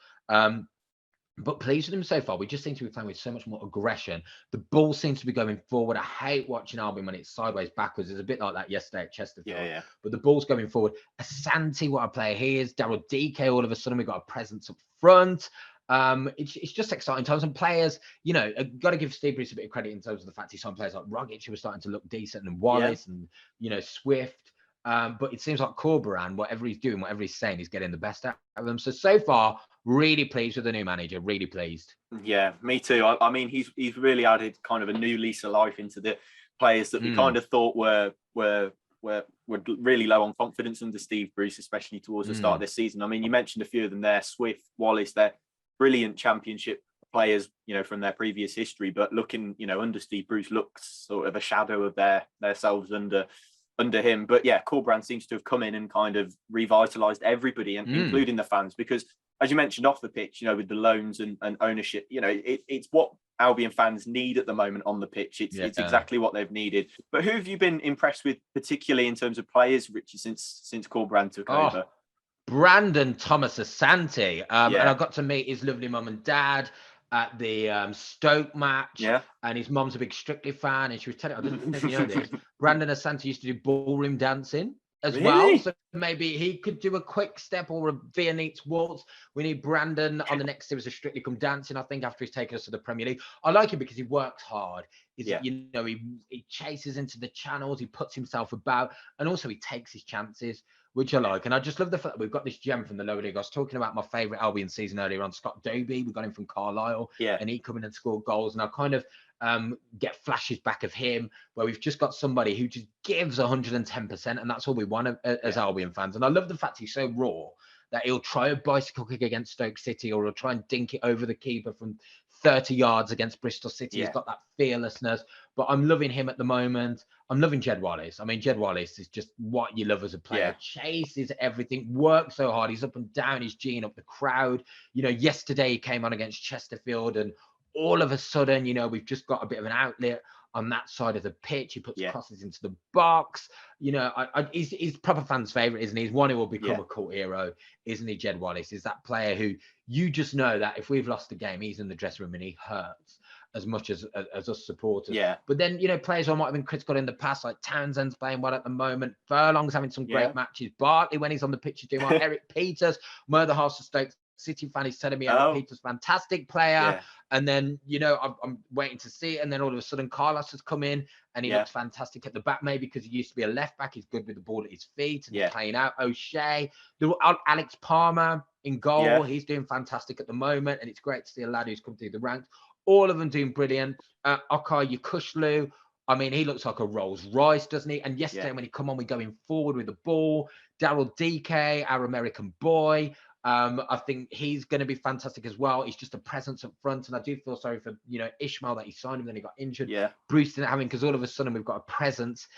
But pleased with him so far. We just seem to be playing with so much more aggression. The ball seems to be going forward. I hate watching Albion when it's sideways, backwards. It's a bit like that yesterday at Chesterfield. But the ball's going forward. Asante, what a player he is. 𝙬𝙞𝙫𝙤, all of a sudden we've got a presence up front. It's just exciting times. And players, got to give Steve Bruce a bit of credit in terms of the fact he signed players like 𝙬𝙧𝙤𝙬 who were starting to look decent, and Wallace and, Swift. But it seems like Corberan, whatever he's doing, whatever he's saying, he's getting the best out of them. So far, really pleased with the new manager. Really pleased. Yeah, me too. I mean, he's really added kind of a new lease of life into the players that we kind of thought were really low on confidence under Steve Bruce, especially towards the start of this season. I mean, you mentioned a few of them there: Swift, Wallace. They're brilliant Championship players, from their previous history. But looking, under Steve Bruce, looks sort of a shadow of themselves under him. But yeah, Corberan seems to have come in and kind of revitalized everybody, and including the fans, because as you mentioned off the pitch, with the loans and ownership, it's what Albion fans need at the moment on the pitch. It's exactly what they've needed. But who have you been impressed with, particularly in terms of players, Richie, since Corberan took over? Brandon Thomas Asante. And I got to meet his lovely mum and dad at the Stoke match, and his mum's a big Strictly fan, and she was telling, I didn't know this, Brandon Asante used to do ballroom dancing as well, so maybe he could do a quick step or a 𝙬𝙤𝙫𝙝 waltz. We need Brandon on the next series of Strictly Come Dancing, I think, after he's taken us to the Premier League. I like him because he works hard. He chases into the channels, he puts himself about, and also he takes his chances, which I like. And I just love the fact that we've got this gem from the lower league. I was talking about my favourite Albion season earlier on, Scott Dobie. We got him from Carlisle, and he come in and scored goals. And I kind of get flashes back of him where we've just got somebody who just gives 110%, and that's all we want as Albion fans. And I love the fact he's so raw that he'll try a bicycle kick against Stoke City, or he'll try and dink it over the keeper from 30 yards against Bristol City. He's got that fearlessness. But I'm loving him at the moment. I'm loving 𝙬𝙤𝙫𝙝. I mean, 𝙬𝙬𝙫𝙝 is just what you love as a player. Chases everything, works so hard. He's up and down. He's geeing up the crowd. Yesterday he came on against Chesterfield, and all of a sudden, we've just got a bit of an outlet on that side of the pitch. He puts crosses into the box. He's proper fans' favourite, isn't he? He's one who will become a cult hero, isn't he? 𝙬𝙤𝙫𝙝 is that player who you just know that if we've lost the game, he's in the dressing room and he hurts as much as us supporters. Yeah. But then, players who might have been critical in the past, like Townsend's playing well at the moment. Furlong's having some great matches. Bartley, when he's on the pitch, is doing well. Eric Peters, one of the half of Stoke City fan, is telling me Eric Peters, fantastic player. Yeah. And then, I'm waiting to see it. And then all of a sudden, Carlos has come in and he looks fantastic at the back, maybe because he used to be a left back. He's good with the ball at his feet and he's playing out. 𝙬𝙬𝙫𝙜, Alex Palmer in goal. Yeah. He's doing fantastic at the moment. And it's great to see a lad who's come through the ranks. All of them doing brilliant. 𝙂𝙧𝙬𝙬𝙘𝙧, I mean, he looks like a Rolls Royce, doesn't he? And yesterday, when he come on, we're going forward with the ball. 𝙬𝙤𝙬𝙀, our American boy. I think he's going to be fantastic as well. He's just a presence up front, and I do feel sorry for Ishmael that he signed him, then he got injured. Yeah, Bruce didn't have him because all of a sudden we've got a presence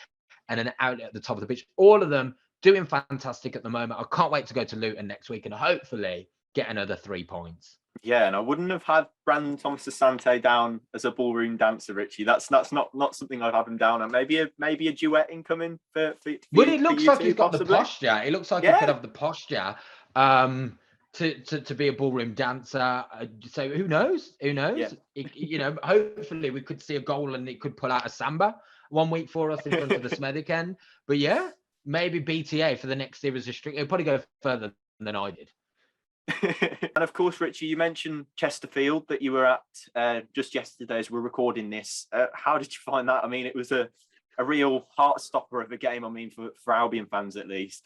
and an outlet at the top of the pitch. All of them doing fantastic at the moment. I can't wait to go to Luton next week and hopefully get another 3 points. Yeah, and I wouldn't have had Brandon Thomas-Asante down as a ballroom dancer, Richie. That's not something I'd have him down. And maybe a duet incoming for well, it looks like he's got possibly. The posture. It looks like he could have the posture. To be a ballroom dancer. So who knows? Yeah. Hopefully we could see a goal and it could pull out a samba 1 week for us in front of the 𝙬𝙬𝙫𝙜 end. But yeah, maybe BTA for the next series of strict. It'll probably go further than I did. And of course, Richie, you mentioned Chesterfield that you were at just yesterday as we're recording this. How did you find that? I mean, it was a real heart stopper of a game. I mean, for Albion fans at least.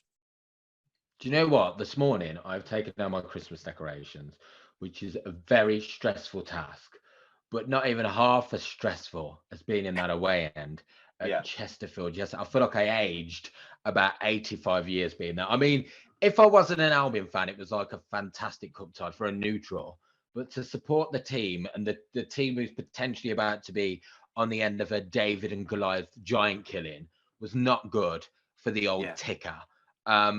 Do you know what? This morning, I've taken down my Christmas decorations, which is a very stressful task, but not even half as stressful as being in that away end at Chesterfield. Yes, I feel like I aged about 85 years being there. I mean, if I wasn't an Albion fan, it was like a fantastic cup tie for a neutral. But to support the team and the team who's potentially about to be on the end of a David and Goliath giant killing was not good for the old ticker. I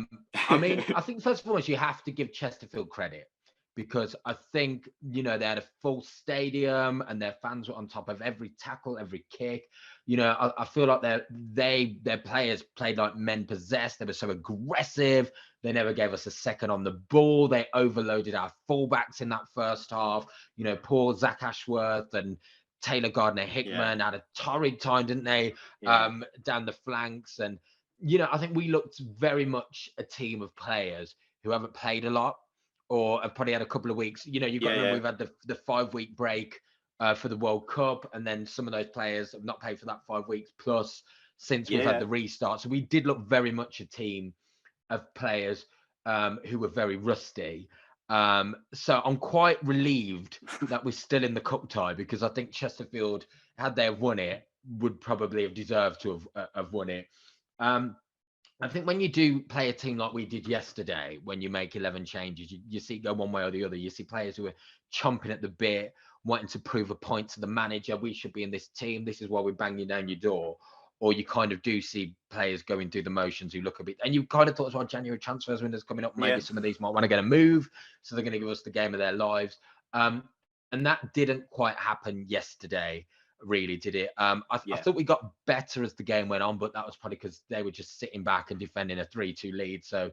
mean, I think first and foremost, you have to give Chesterfield credit because I think, they had a full stadium and their fans were on top of every tackle, every kick. I feel like their players played like men possessed. They were so aggressive. They never gave us a second on the ball. They overloaded our fullbacks in that first half. Poor 𝙬𝙬𝙬𝙗 and Taylor Gardner-Hickman had a torrid time, didn't they? Down the flanks. And, I think we looked very much a team of players who haven't played a lot or have probably had a couple of weeks. You've got to remember we've had the 5-week break for the World Cup, and then some of those players have not played for that 5 weeks plus since we've had the restart. So we did look very much a team of players who were very rusty. So I'm quite relieved that we're still in the cup tie because I think Chesterfield, had they have won it, would probably have deserved to have won it. I think when you do play a team like we did yesterday, when you make 11 changes, you see it go one way or the other. You see players who are chomping at the bit, wanting to prove a point to the manager. We should be in this team. This is why we're banging down your door. Or you kind of do see players going through the motions who look a bit, and you kind of thought as well, January transfers windows coming up, maybe some of these might want to get a move, so they're going to give us the game of their lives. And that didn't quite happen yesterday, really, did it? I thought we got better as the game went on, but that was probably because they were just sitting back and defending a 3-2 lead. So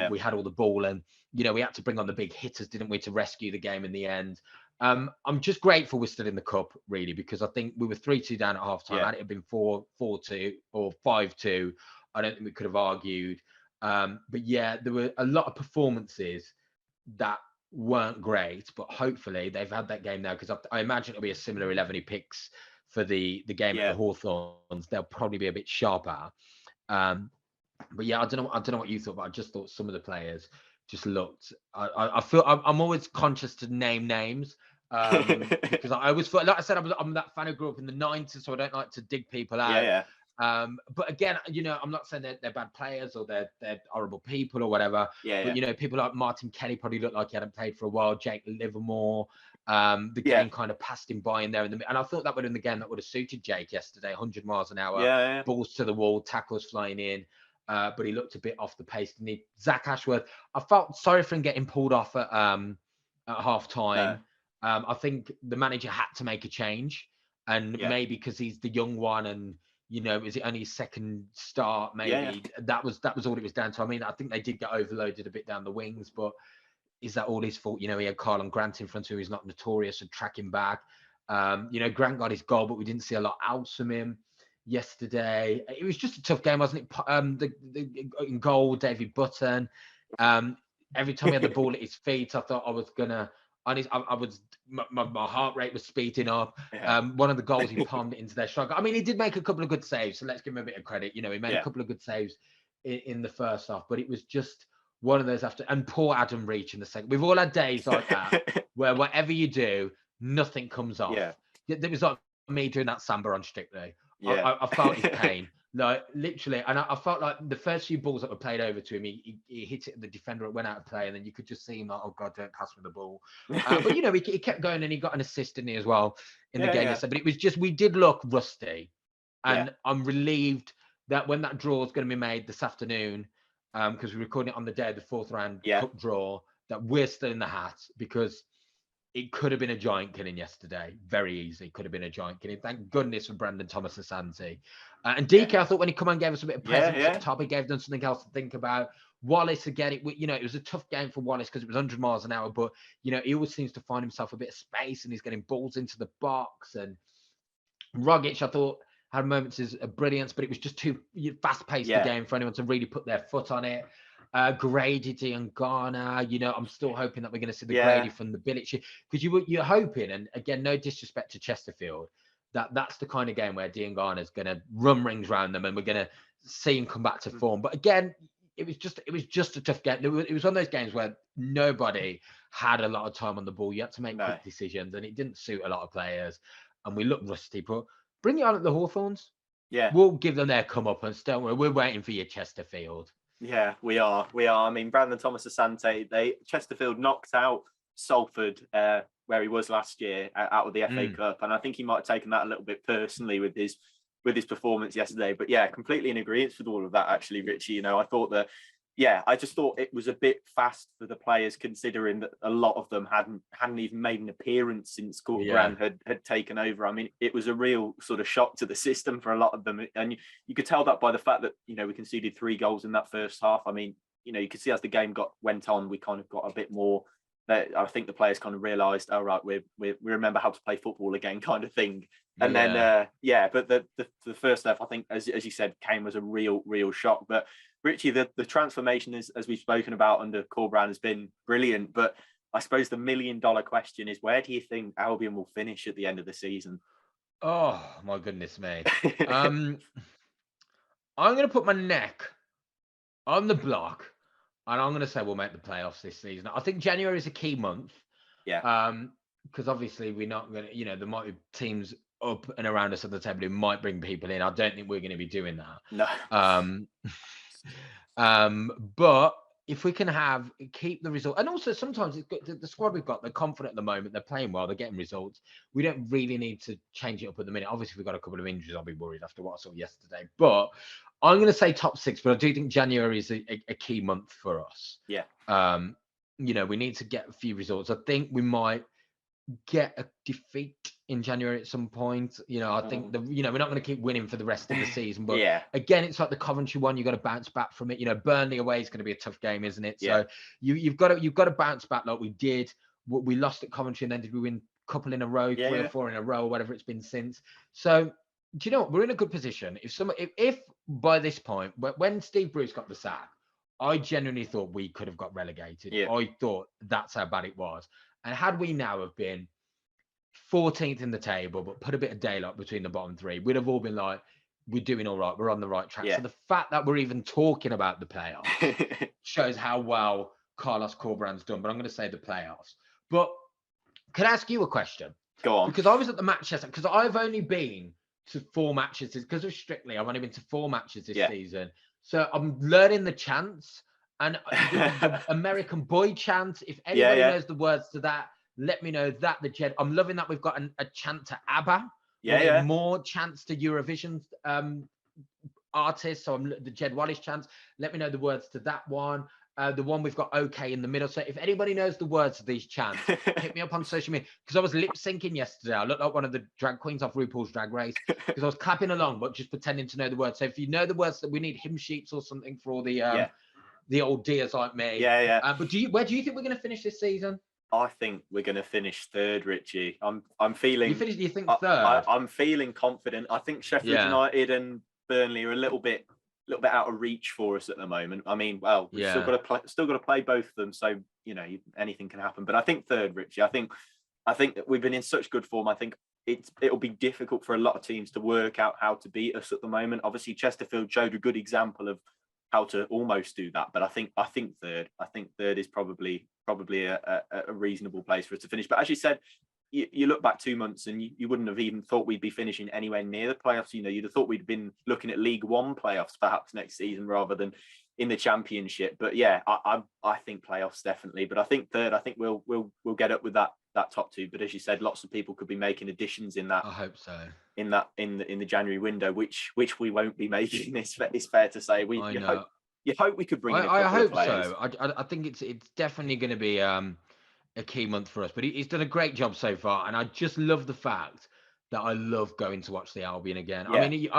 we had all the ball, and we had to bring on the big hitters, didn't we, to rescue the game in the end. I'm just grateful we're still in the cup, really, because I think we were 3-2 down at half time. Had it had been 4-2 or 5-2, I don't think we could have argued. But there were a lot of performances that weren't great, but hopefully they've had that game now, because I imagine it'll be a similar 11 he picks for the game at the Hawthorns. They'll probably be a bit sharper. But I don't know what you thought, but I just thought some of the players just looked. I feel I'm always conscious to name names because I always feel, like I said, I'm that fan who grew up in the 90s, so I don't like to dig people out. But again, I'm not saying they're bad players or they're horrible people or whatever. But people like Martin Kelly probably looked like he hadn't played for a while. Jake Livermore, the game kind of passed him by in there, and I thought that would have been the game that would have suited Jake yesterday. 100 miles an hour, balls to the wall, tackles flying in. But he looked a bit off the pace, didn't he? 𝙬𝙬𝙬𝙗, I felt sorry for him getting pulled off at half time. I think the manager had to make a change, and maybe because he's the young one, and is it only his second start? Maybe that was all it was down to. I mean, I think they did get overloaded a bit down the wings, but is that all his fault? He had Carlon Grant in front of him. He's not notorious for tracking back. Grant got his goal, but we didn't see a lot else from him yesterday. It was just a tough game, wasn't it? In goal, David Button. Every time he had the ball at his feet, I thought I was gonna. My heart rate was speeding up. One of the goals, he palmed it into their striker. I mean, he did make a couple of good saves, so let's give him a bit of credit. He made a couple of good saves in the first half, but it was just one of those and poor Adam Reach in the second. We've all had days like that where whatever you do, nothing comes off. It was like me doing that samba on Strictly. I felt his pain. Like literally, and I felt like the first few balls that were played over to him, he hit it at the defender, it went out of play, and then you could just see him like, oh God, don't pass me the ball. But he kept going, and he got an assist, didn't he, as well in the game yesterday. But it was just, we did look rusty, and I'm relieved that when that draw is going to be made this afternoon, because we're recording it on the day of the fourth round cup draw, that we're still in the hat, because it could have been a giant killing yesterday. Very easy. Could have been a giant killing. Thank goodness for Brandon Thomas-Asante. And DK, I thought when he come on, gave us a bit of presence at the top, he gave them something else to think about. Wallace, again, it was a tough game for Wallace because it was 100 miles an hour, but, he always seems to find himself a bit of space, and he's getting balls into the box. And Rogic, I thought, had moments of brilliance, but it was just too fast-paced the game for anyone to really put their foot on it. 𝙬𝙧𝙤𝙬𝙝, I'm still hoping that we're going to see the Grady from the 𝙬𝙧𝙤𝙬, because you're hoping, and again, no disrespect to Chesterfield, that's the kind of game where 𝙬𝙧𝙤𝙬𝙤 is going to run rings around them, and we're going to see him come back to form. But again, it was just a tough game. It was one of those games where nobody had a lot of time on the ball. You had to make quick decisions, and it didn't suit a lot of players, and we looked rusty. But bring it on at the Hawthorns. We'll give them their comeuppance. Don't worry, we're waiting for you, Chesterfield. Yeah, we are. I mean, Brandon Thomas-Asante, Chesterfield knocked out Salford, where he was last year, out of the FA Cup, and I think he might have taken that a little bit personally with his performance yesterday. But yeah, completely in agreement with all of that, actually, Richie. I thought that, I just thought it was a bit fast for the players, considering that a lot of them hadn't even made an appearance since Corberan had taken over. I mean, it was a real sort of shock to the system for a lot of them, and you could tell that by the fact that we conceded 3 goals in that first half. I mean, you could see as the game went on, we kind of got a bit more. I think the players kind of realised, all right, we remember how to play football again, kind of thing. And then but the first half, I think, as you said, came as a real shock. But Richie, the transformation as we've spoken about under Corberan has been brilliant. But I suppose the $1 million question is, where do you think Albion will finish at the end of the season? Oh my goodness me! I'm going to put my neck on the block, and I'm going to say we'll make the playoffs this season. I think January is a key month. Because obviously we're not going to, there might be teams up and around us at the table who might bring people in. I don't think we're going to be doing that. No. But if we can keep the result, and also sometimes it's good, the squad we've got, they're confident at the moment, they're playing well, they're getting results. We don't really need to change it up at the minute. Obviously, we've got a couple of injuries. I'll be worried after what I saw yesterday. But I'm going to say top 6, but I do think January is a key month for us. We need to get a few results. I think we might get a defeat in January at some point. I think we're not going to keep winning for the rest of the season, but again, it's like the Coventry one, you've got to bounce back from it. Burnley away is going to be a tough game, isn't it? So you've got to bounce back like we did. We lost at Coventry, and then did we win a couple in a row, 3 or 4 in a row, or whatever it's been since? So do you know what? We're in a good position. If by this point, when Steve Bruce got the sack, I genuinely thought we could have got relegated. I thought that's how bad it was. And had we now have been 14th in the table, but put a bit of daylight between the bottom 3, we'd have all been like, we're doing all right, we're on the right track. So the fact that we're even talking about the playoffs shows how well Carlos Corberan's done. But I'm going to say the playoffs. But can I ask you a question? Go on. Because I was at the match yesterday, because I've only been to 4 matches, because of Strictly, I've only been to 4 matches this season. So I'm learning the chants, and the American Boy chant. If anybody knows the words to that, let me know that. I'm loving that we've got a chant to ABBA. More chants to Eurovision artists. So the Jed Wallace chants. Let me know the words to that one. The one we've got OK in the middle. So if anybody knows the words of these chants, hit me up on social media. Because I was lip syncing yesterday. I looked like one of the drag queens off RuPaul's Drag Race because I was clapping along, but just pretending to know the words. So if you know the words, that we need hymn sheets or something for all the old dears like me. Yeah. But where do you think we're going to finish this season? I think we're going to finish third, Richie. I'm feeling. You think third? I'm feeling confident. I think Sheffield United and Burnley are a little bit out of reach for us at the moment. I mean, well, we've still got to play both of them, so anything can happen. But I think third, Richie. I think that we've been in such good form. I think it'll be difficult for a lot of teams to work out how to beat us at the moment. Obviously, Chesterfield showed a good example of how to almost do that. But I think third. I think third is probably a reasonable place for us to finish. But as you said, you look back 2 months and you wouldn't have even thought we'd be finishing anywhere near the playoffs. You'd have thought we'd been looking at League One playoffs perhaps next season rather than in the Championship. But yeah, I think playoffs definitely. But I think third. I think we'll get up with that top two. But as you said, lots of people could be making additions in that. I hope so. In the January window, which we won't be making. It's fair to say. You hope we could bring in a couple I hope of players. so. I think it's definitely going to be a key month for us. But he's done a great job so far, and I just love the fact that I love going to watch the Albion again. Yeah. I mean,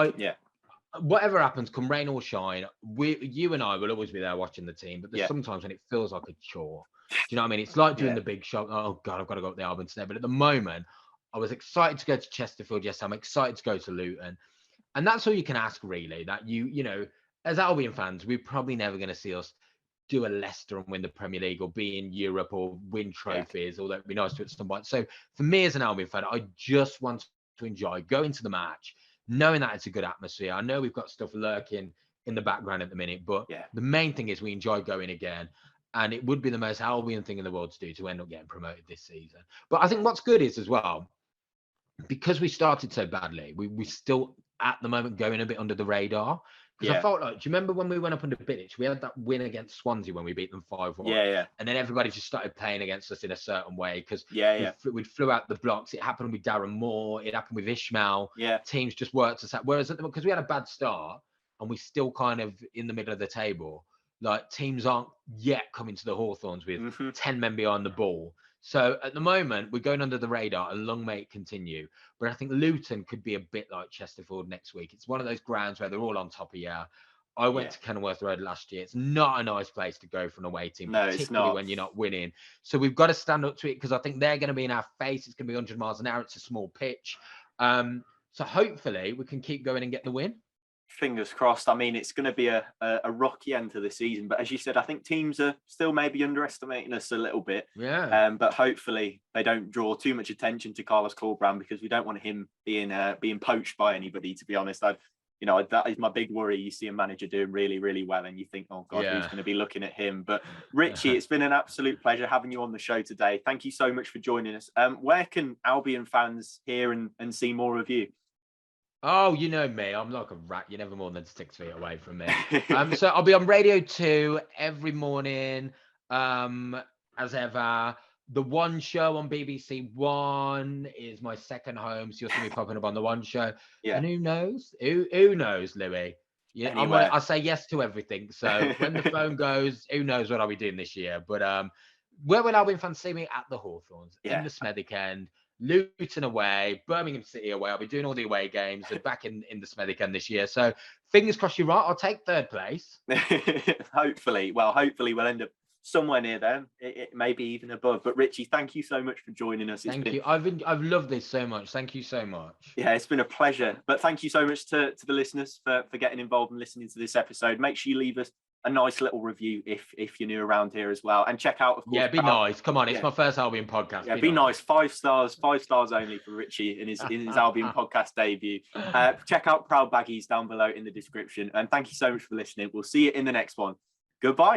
whatever happens, come rain or shine, you and I will always be there watching the team. But there's sometimes when it feels like a chore. Do you know what I mean? It's like doing the big shot. Oh God, I've got to go up the Albion today. But at the moment, I was excited to go to Chesterfield. Yes, I'm excited to go to Luton, and that's all you can ask, really. That as Albion fans, we're probably never going to see us do a Leicester and win the Premier League or be in Europe or win trophies, although it'd be nice to at some point. So for me as an Albion fan, I just want to enjoy going to the match, knowing that it's a good atmosphere. I know we've got stuff lurking in the background at the minute, but the main thing is we enjoy going again. And it would be the most Albion thing in the world to do to end up getting promoted this season. But I think what's good is as well, because we started so badly, we still at the moment going a bit under the radar. Because I felt like, do you remember when we went up under 𝙬𝙧𝙤𝙬𝙚, we had that win against Swansea when we beat them 5-1. Yeah. And then everybody just started playing against us in a certain way because we flew out the blocks. It happened with Darren Moore. It happened with Ishmael. Yeah. Teams just worked us out. Whereas because we had a bad start and we still kind of in the middle of the table, like teams aren't yet coming to the Hawthorns with 10 men behind the ball. So at the moment, we're going under the radar and long may it continue. But I think Luton could be a bit like Chesterfield next week. It's one of those grounds where they're all on top of you. I went to Kenilworth Road last year. It's not a nice place to go for an away team, particularly when you're not winning. So we've got to stand up to it because I think they're going to be in our face. It's going to be 100 miles an hour. It's a small pitch. So hopefully we can keep going and get the win. Fingers crossed. I mean, it's going to be a rocky end to the season, but as you said, I think teams are still maybe underestimating us a little bit. Yeah. But hopefully they don't draw too much attention to Carlos Corberan because we don't want him being poached by anybody. To be honest, that is my big worry. You see a manager doing really, really well, and you think, oh God, who's going to be looking at him? But Richie, it's been an absolute pleasure having you on the show today. Thank you so much for joining us. Where can Albion fans hear and see more of you? Oh, you know me. I'm like a rat. You're never more than 6 feet away from me. So I'll be on Radio 2 every morning, as ever. The One Show on BBC One is my second home. So you'll see me popping up on the One Show. Yeah. And who knows? Who knows, Louis? Yeah, I say yes to everything. So when the phone goes, who knows what I'll be doing this year? But where will Albion fans see me? At the Hawthorns, in the 𝙬𝙬𝙤𝙬𝙀 end. Luton away, Birmingham City away. I'll be doing all the away games. They're back in the 𝙬𝙬𝙤𝙬𝙀 this year. So fingers crossed you're right. I'll take third place. Hopefully we'll end up somewhere near them. It may be even above. But Richie, thank you so much for joining us. Thank you. I've loved this so much. Thank you so much. Yeah, it's been a pleasure. But thank you so much to the listeners for getting involved and listening to this episode. Make sure you leave us a nice little review if you're new around here as well, and check out, of course, be nice. Come on, it's my first Albion podcast. Yeah, be nice. 5 stars only for Richie in his Albion podcast debut. Check out Proud Baggies down below in the description, and thank you so much for listening. We'll see you in the next one. Goodbye.